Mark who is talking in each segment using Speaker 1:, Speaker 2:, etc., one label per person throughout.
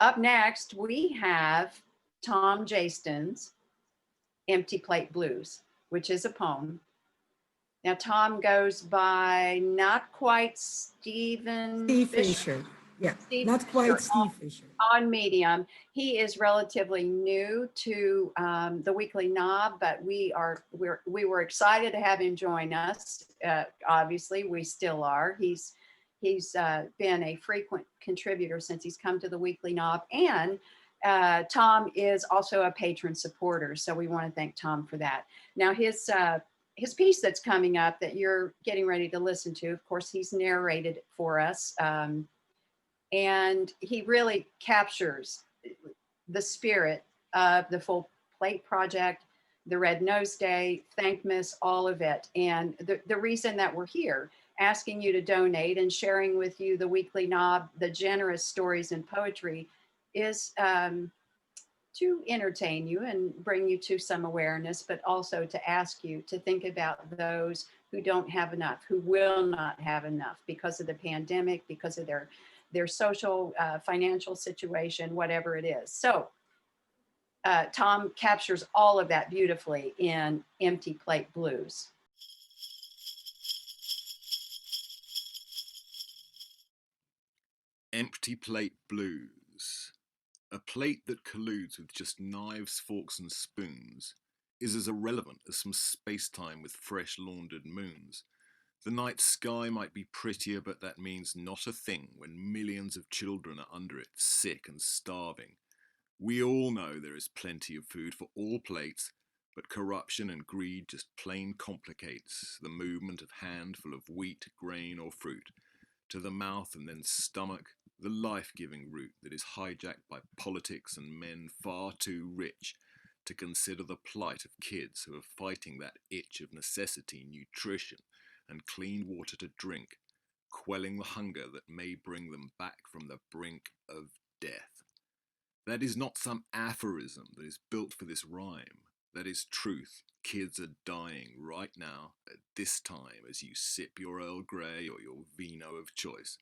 Speaker 1: up next, we have Tom Jayston's Empty Plate Blues, which is a poem. Now, Tom goes by not quite Stephen
Speaker 2: Steve
Speaker 1: Fisher,
Speaker 2: Fisher. Yeah,
Speaker 1: Steve
Speaker 2: not
Speaker 1: Fisher
Speaker 2: quite Steve Fisher.
Speaker 1: on Medium. He is relatively new to the Weekly Knob, but we were excited to have him join us. Obviously, we still are. He's been a frequent contributor since he's come to the Weekly Knob, and Tom is also a patron supporter. So we want to thank Tom for that. Now his piece that's coming up that you're getting ready to listen to, of course, he's narrated it for us. And he really captures the spirit of the Full Plate Project, the Red Nose Day, Thankmas, all of it. And the reason that we're here, asking you to donate and sharing with you the Weekly Knob, the generous stories and poetry, is to entertain you and bring you to some awareness, but also to ask you to think about those who don't have enough, who will not have enough because of the pandemic, because of their social, financial situation, whatever it is. So Tom captures all of that beautifully in Empty Plate Blues.
Speaker 3: Empty Plate Blues. A plate that colludes with just knives, forks and spoons is as irrelevant as some space-time with fresh laundered moons. The night sky might be prettier, but that means not a thing when millions of children are under it, sick and starving. We all know there is plenty of food for all plates, but corruption and greed just plain complicates the movement of handful of wheat, grain or fruit to the mouth and then stomach, the life-giving route that is hijacked by politics and men far too rich to consider the plight of kids who are fighting that itch of necessity, nutrition, and clean water to drink, quelling the hunger that may bring them back from the brink of death. That is not some aphorism that is built for this rhyme. That is truth. Kids are dying right now, at this time, as you sip your Earl Grey or your vino of choice.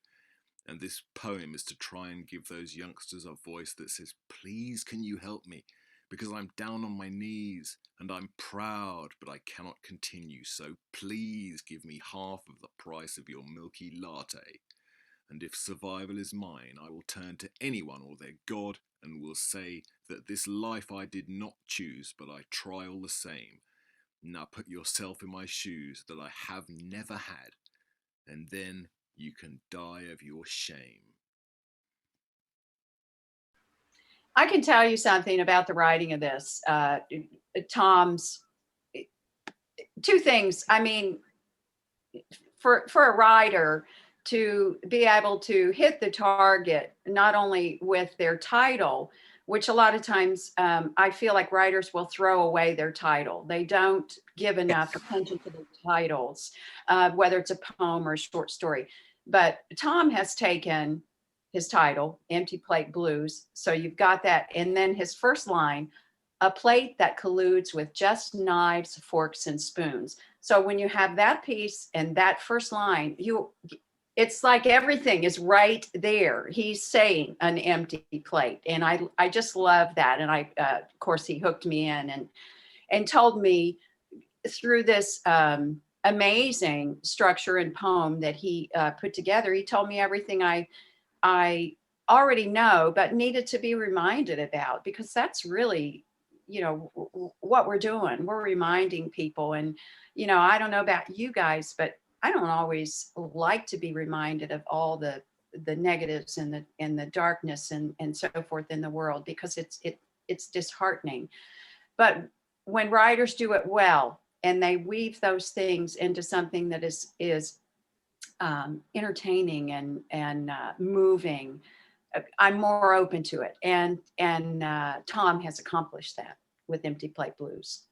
Speaker 3: And this poem is to try and give those youngsters a voice that says, please can you help me? Because I'm down on my knees, and I'm proud, but I cannot continue, so please give me half of the price of your milky latte. And if survival is mine, I will turn to anyone or their God and will say that this life I did not choose, but I try all the same. Now put yourself in my shoes that I have never had, and then you can die of your shame.
Speaker 1: I can tell you something about the writing of this. Tom's two things. I mean, for a writer to be able to hit the target, not only with their title, which a lot of times I feel like writers will throw away their title. They don't give enough attention to the titles, whether it's a poem or a short story. But Tom has taken his title, Empty Plate Blues. So you've got that. And then his first line, a plate that colludes with just knives, forks, and spoons. So when you have that piece and that first line, it's like everything is right there. He's saying an empty plate. And I just love that. And of course, he hooked me in and told me through this amazing structure and poem that he put together, he told me everything I already know, but needed to be reminded about, because that's really, what we're doing. We're reminding people. And, I don't know about you guys, but I don't always like to be reminded of all the negatives and the darkness and so forth in the world, because it's disheartening. But when writers do it well and they weave those things into something that is entertaining and moving, I'm more open to it. And Tom has accomplished that with Empty Plate Blues.